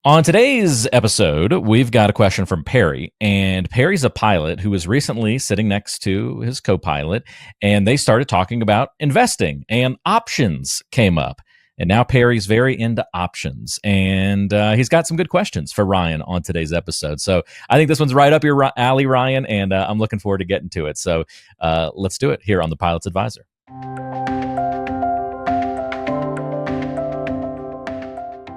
On today's episode, we've got a question from Perry, and Perry's a pilot who was recently sitting next to his co pilot, and they started talking about investing, and options came up. And now Perry's very into options, and he's got some good questions for Ryan on today's episode. So I think this one's right up your alley, Ryan, and I'm looking forward to getting to it. So let's do it here on the Pilot's Advisor.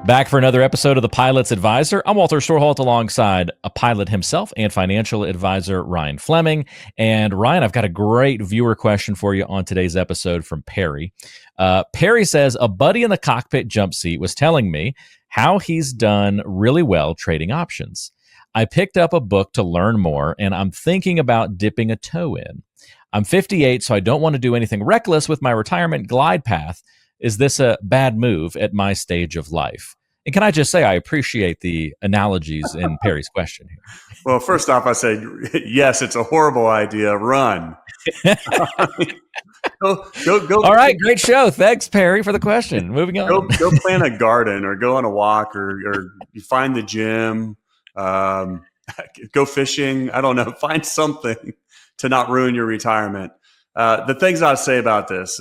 Back for another episode of the Pilot's Advisor. I'm Walter Storholt alongside a pilot himself and financial advisor Ryan Fleming. And Ryan, I've got a great viewer question for you on today's episode from Perry. Perry says, a buddy in the cockpit jump seat was telling me how he's done really well trading options. I picked up a book to learn more, and I'm thinking about dipping a toe in. I'm 58, so I don't want to do anything reckless with my retirement glide path. Is this a bad move at my stage of life? And can I just say I appreciate the analogies in Perry's question here. Well, first off, I say, yes, it's a horrible idea. Run. Go. All right, great show. Thanks, Perry, for the question. Moving on. Go plant a garden or go on a walk or you find the gym, go fishing. I don't know. Find something to not ruin your retirement. The things I'd say about this,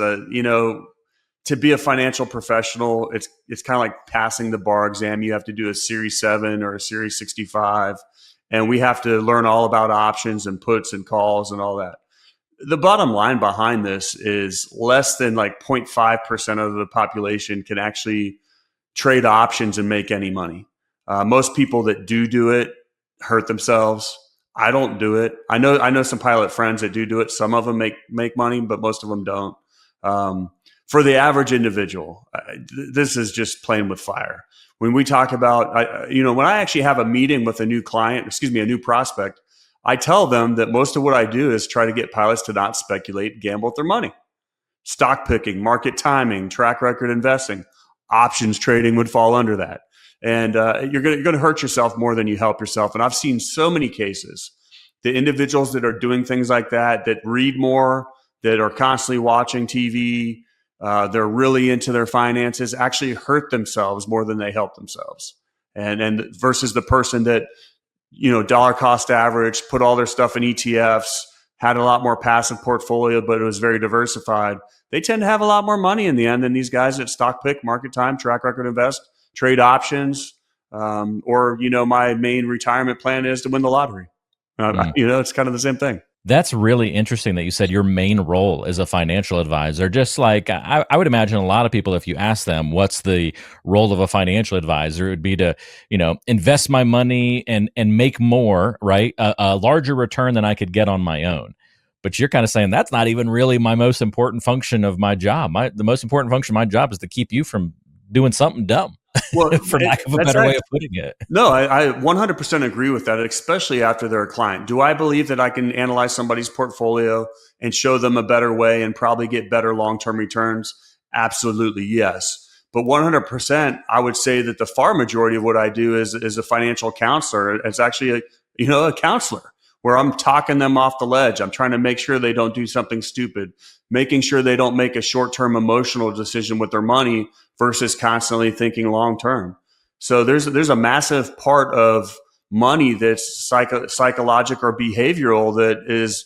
to be a financial professional, it's kind of like passing the bar exam. You have to do a Series 7 or a Series 65, and we have to learn all about options and puts and calls and all that. The bottom line behind this is less than like 0.5% of the population can actually trade options and make any money. Most people that do it hurt themselves. I don't do it. I know some pilot friends that do it. Some of them make money, but most of them don't. For the average individual, this is just playing with fire. When we talk about, when I actually have a meeting with a new prospect, I tell them that most of what I do is try to get pilots to not speculate, gamble with their money. Stock picking, market timing, track record investing, options trading would fall under that. And you're going to hurt yourself more than you help yourself. And I've seen so many cases, the individuals that are doing things like that read more, that are constantly watching TV, they're really into their finances, actually hurt themselves more than they help themselves. And versus the person that, dollar cost average, put all their stuff in ETFs, had a lot more passive portfolio, but it was very diversified. They tend to have a lot more money in the end than these guys that stock pick, market time, track record invest, trade options, or my main retirement plan is to win the lottery. It's kind of the same thing. That's really interesting that you said your main role is a financial advisor. Just like I would imagine a lot of people, if you ask them what's the role of a financial advisor, it would be to, invest my money and make more, right? A larger return than I could get on my own. But you're kind of saying that's not even really my most important function of my job. The most important function of my job is to keep you from doing something dumb. Well, for lack of a better way of putting it. No, I 100% agree with that, especially after they're a client. Do I believe that I can analyze somebody's portfolio and show them a better way and probably get better long-term returns? Absolutely, yes. But 100%, I would say that the far majority of what I do is a financial counselor. It's actually a counselor where I'm talking them off the ledge. I'm trying to make sure they don't do something stupid, making sure they don't make a short-term emotional decision with their money versus constantly thinking long-term. So there's a massive part of money that's psychological or behavioral that is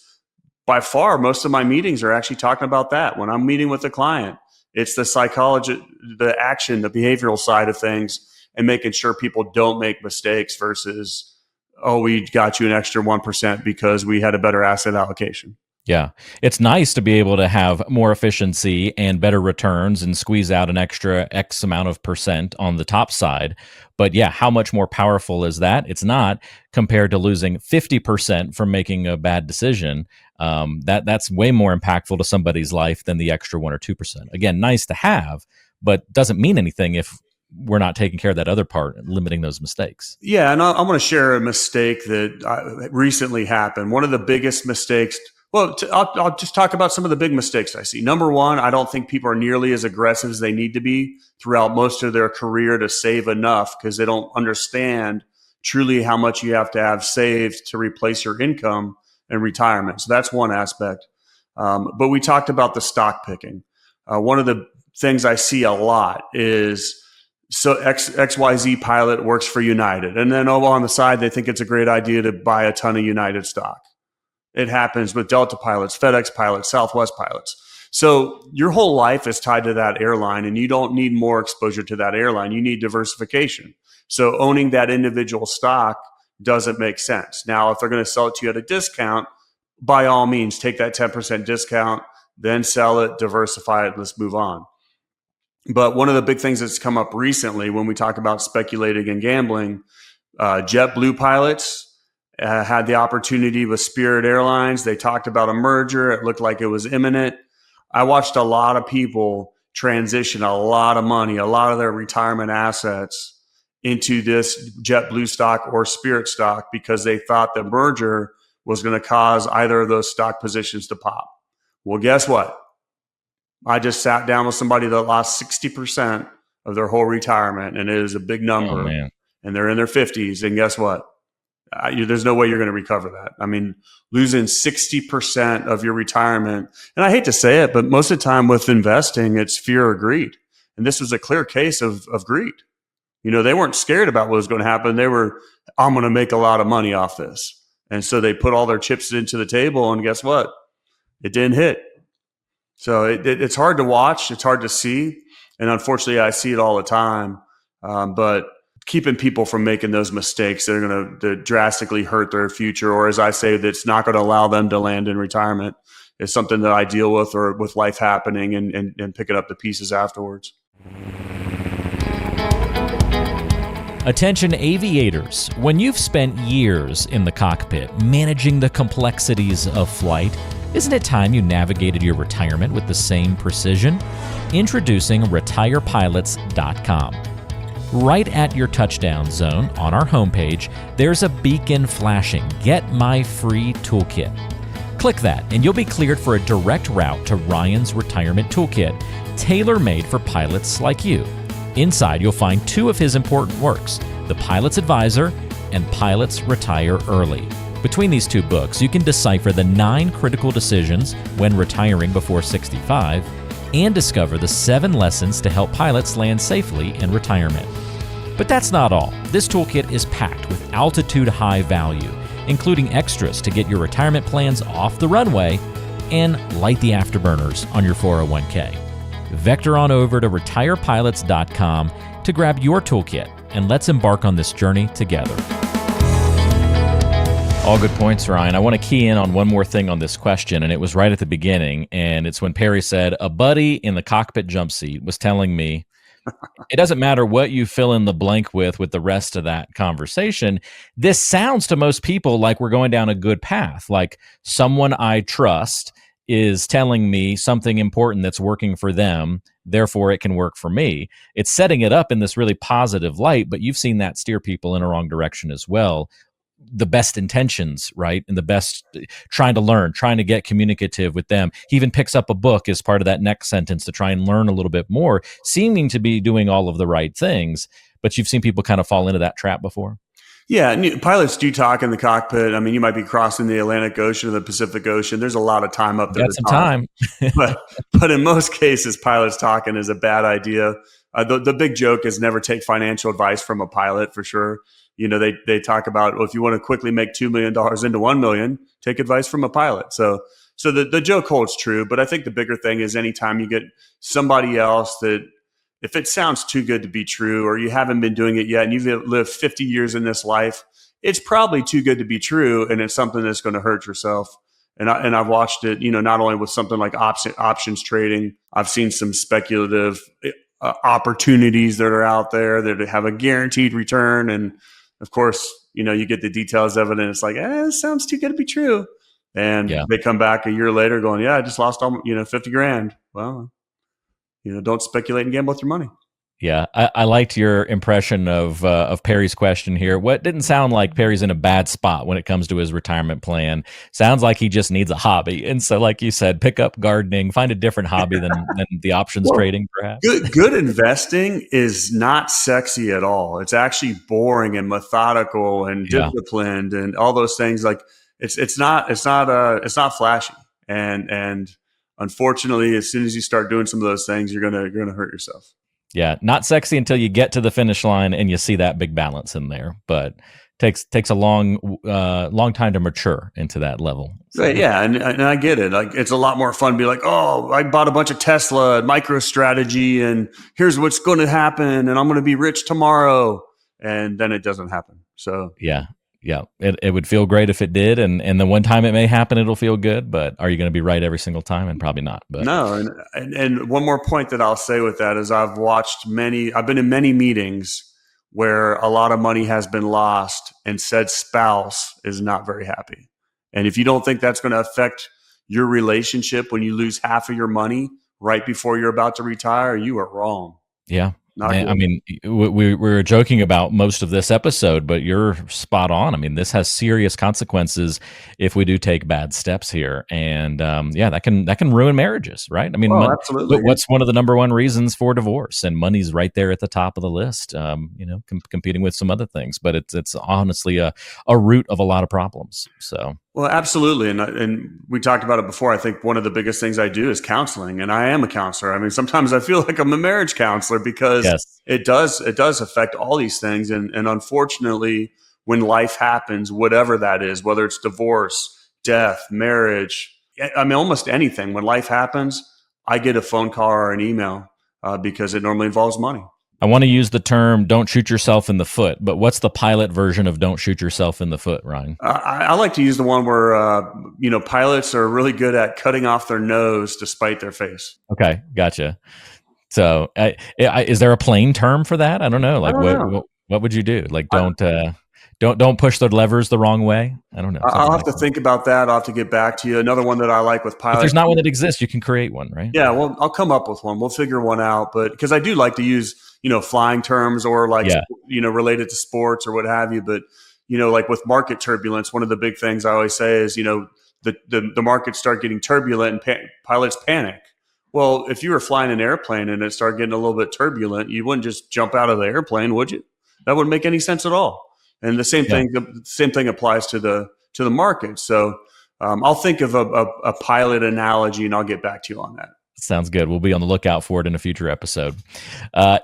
by far most of my meetings are actually talking about that. When I'm meeting with a client, it's the psychology, the action, the behavioral side of things and making sure people don't make mistakes versus, oh, we got you an extra 1% because we had a better asset allocation. Yeah. It's nice to be able to have more efficiency and better returns and squeeze out an extra X amount of percent on the top side. But yeah, how much more powerful is that? It's not compared to losing 50% from making a bad decision. That's way more impactful to somebody's life than the extra 1 or 2%. Again, nice to have, but doesn't mean anything if we're not taking care of that other part and limiting those mistakes. Yeah. And I want to share a mistake that recently happened. One of the biggest mistakes. Well, I'll just talk about some of the big mistakes I see. Number one, I don't think people are nearly as aggressive as they need to be throughout most of their career to save enough because they don't understand truly how much you have to have saved to replace your income in retirement. So that's one aspect. But we talked about the stock picking. One of the things I see a lot is so XYZ pilot works for United. And then on the side, they think it's a great idea to buy a ton of United stock. It happens with Delta pilots, FedEx pilots, Southwest pilots. So your whole life is tied to that airline, and you don't need more exposure to that airline. You need diversification. So owning that individual stock doesn't make sense. Now, if they're going to sell it to you at a discount, by all means, take that 10% discount, then sell it, diversify it, let's move on. But one of the big things that's come up recently when we talk about speculating and gambling, JetBlue pilots had the opportunity with Spirit Airlines. They talked about a merger. It looked like it was imminent. I watched a lot of people transition a lot of money, a lot of their retirement assets into this JetBlue stock or Spirit stock because they thought the merger was going to cause either of those stock positions to pop. Well, guess what? I just sat down with somebody that lost 60% of their whole retirement, and it is a big number. Oh, man. And they're in their 50s. And guess what? There's no way you're going to recover that. I mean, losing 60% of your retirement. And I hate to say it, but most of the time with investing, it's fear or greed. And this was a clear case of greed. You know, they weren't scared about what was going to happen. They were, I'm going to make a lot of money off this. And so they put all their chips into the table, and guess what? It didn't hit. So it's hard to watch. It's hard to see. And unfortunately, I see it all the time. But keeping people from making those mistakes that are going to drastically hurt their future, or as I say, that's not going to allow them to land in retirement, is something that I deal with, or with life happening and picking up the pieces afterwards. Attention aviators, when you've spent years in the cockpit managing the complexities of flight, isn't it time you navigated your retirement with the same precision? Introducing retirepilots.com. Right at your touchdown zone on our homepage, there's a beacon flashing, "Get my free toolkit." Click that and you'll be cleared for a direct route to Ryan's retirement toolkit, tailor-made for pilots like you. Inside, you'll find two of his important works, The Pilot's Advisor and Pilots Retire Early. Between these two books, you can decipher the 9 critical decisions when retiring before 65 and discover the 7 lessons to help pilots land safely in retirement. But that's not all. This toolkit is packed with altitude-high value, including extras to get your retirement plans off the runway and light the afterburners on your 401k. Vector on over to retirepilots.com to grab your toolkit, and let's embark on this journey together. All good points, Ryan. I want to key in on one more thing on this question, and it was right at the beginning, and it's when Perry said, a buddy in the cockpit jump seat was telling me, it doesn't matter what you fill in the blank with the rest of that conversation. This sounds to most people like we're going down a good path, like someone I trust is telling me something important that's working for them, therefore it can work for me. It's setting it up in this really positive light, but you've seen that steer people in a wrong direction as well. The best intentions, right? And the best, trying to learn, trying to get communicative with them. He even picks up a book as part of that next sentence to try and learn a little bit more, seeming to be doing all of the right things. But you've seen people kind of fall into that trap before. Yeah, pilots do talk in the cockpit. I mean, you might be crossing the Atlantic Ocean or the Pacific Ocean. There's a lot of time up there. Got some time. but in most cases, pilots talking is a bad idea. The big joke is never take financial advice from a pilot, for sure. You know, they talk about, well, if you want to quickly make $2 million into $1 million, take advice from a pilot. So the joke holds true. But I think the bigger thing is anytime you get somebody else that, if it sounds too good to be true, or you haven't been doing it yet and you've lived 50 years in this life, it's probably too good to be true. And it's something that's going to hurt yourself. And I've watched it, you know, not only with something like options trading, I've seen some speculative opportunities that are out there that have a guaranteed return. And of course, you know, you get the details of it and it's like, it sounds too good to be true. And they come back a year later going, I just lost, 50 grand. Well, don't speculate and gamble with your money. Yeah, I liked your impression of Perry's question here. What didn't sound like Perry's in a bad spot when it comes to his retirement plan. Sounds like he just needs a hobby. And so, like you said, pick up gardening, find a different hobby than the options trading, perhaps. Good investing is not sexy at all. It's actually boring and methodical and disciplined and all those things. Like it's not flashy. And unfortunately, as soon as you start doing some of those things, you're gonna hurt yourself. Yeah, not sexy until you get to the finish line and you see that big balance in there, but takes a long time to mature into that level. So. Right, yeah, and I get it. Like, it's a lot more fun to be like, oh, I bought a bunch of Tesla and MicroStrategy, and here's what's going to happen, and I'm going to be rich tomorrow, and then it doesn't happen. So yeah, it would feel great if it did, and the one time it may happen, it'll feel good. But are you going to be right every single time? And probably not. But no, and one more point that I'll say with that is I've been in many meetings where a lot of money has been lost, and said spouse is not very happy. And if you don't think that's going to affect your relationship when you lose half of your money right before you're about to retire, you are wrong. Yeah. I mean, we were joking about most of this episode, but you're spot on. I mean, this has serious consequences if we do take bad steps here, and that can ruin marriages, right? I mean, absolutely. What's one of the number one reasons for divorce? And money's right there at the top of the list. Competing with some other things, but it's honestly a root of a lot of problems. So. Well, absolutely. And we talked about it before. I think one of the biggest things I do is counseling, and I am a counselor. I mean, sometimes I feel like I'm a marriage counselor because it does affect all these things. And unfortunately, when life happens, whatever that is, whether it's divorce, death, marriage, I mean, almost anything, when life happens, I get a phone call or an email because it normally involves money. I want to use the term "don't shoot yourself in the foot," but what's the pilot version of "don't shoot yourself in the foot," Ryan? I like to use the one where pilots are really good at cutting off their nose to spite their face. Okay, gotcha. So, is there a plain term for that? I don't know. Like, what would you do? Like, don't push the levers the wrong way. I don't know. I'll have to think about that. I'll have to get back to you. Another one that I like with pilots. If there's not one that exists, you can create one, right? Yeah, well, I'll come up with one. We'll figure one out. But because I do like to use flying terms or related to sports or what have you. But like with market turbulence, one of the big things I always say is the markets start getting turbulent and pilots panic. Well, if you were flying an airplane and it started getting a little bit turbulent, you wouldn't just jump out of the airplane, would you? That wouldn't make any sense at all. And the same thing applies to the market. So I'll think of a pilot analogy and I'll get back to you on that. Sounds good. We'll be on the lookout for it in a future episode.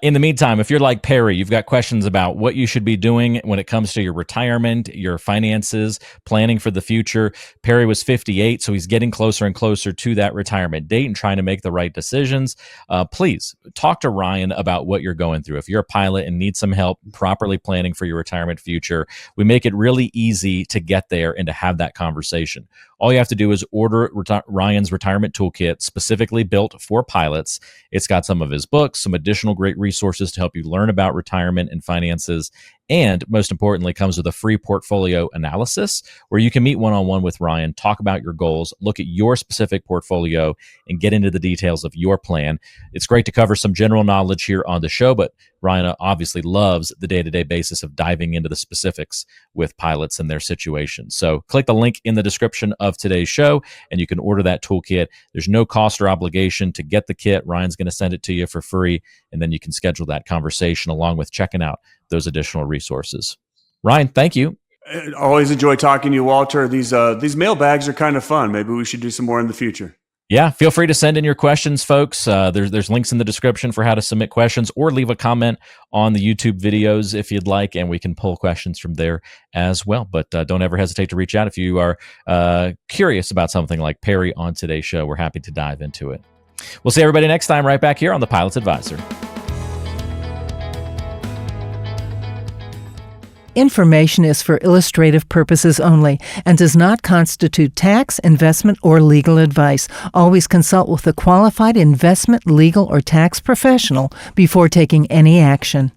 In the meantime, if you're like Perry, you've got questions about what you should be doing when it comes to your retirement, your finances, planning for the future. Perry was 58, so he's getting closer and closer to that retirement date and trying to make the right decisions. Please talk to Ryan about what you're going through. If you're a pilot and need some help properly planning for your retirement future, we make it really easy to get there and to have that conversation. All you have to do is order Ryan's retirement toolkit, specifically built for pilots. It's got some of his books, some additional great resources to help you learn about retirement and finances, and most importantly, comes with a free portfolio analysis where you can meet one-on-one with Ryan, talk about your goals, look at your specific portfolio, and get into the details of your plan. It's great to cover some general knowledge here on the show, but Ryan obviously loves the day-to-day basis of diving into the specifics with pilots and their situation. So click the link in the description of today's show, and you can order that toolkit. There's no cost or obligation to get the kit. Ryan's going to send it to you for free, and then you can schedule that conversation along with checking out those additional resources. Ryan, thank you. I always enjoy talking to you, Walter. These mailbags are kind of fun. Maybe we should do some more in the future. Yeah, feel free to send in your questions, folks. There's links in the description for how to submit questions, or leave a comment on the YouTube videos if you'd like, and we can pull questions from there as well. But don't ever hesitate to reach out if you are curious about something like Perry on today's show. We're happy to dive into it. We'll see everybody next time right back here on The Pilot's Advisor. Information is for illustrative purposes only and does not constitute tax, investment, or legal advice. Always consult with a qualified investment, legal, or tax professional before taking any action.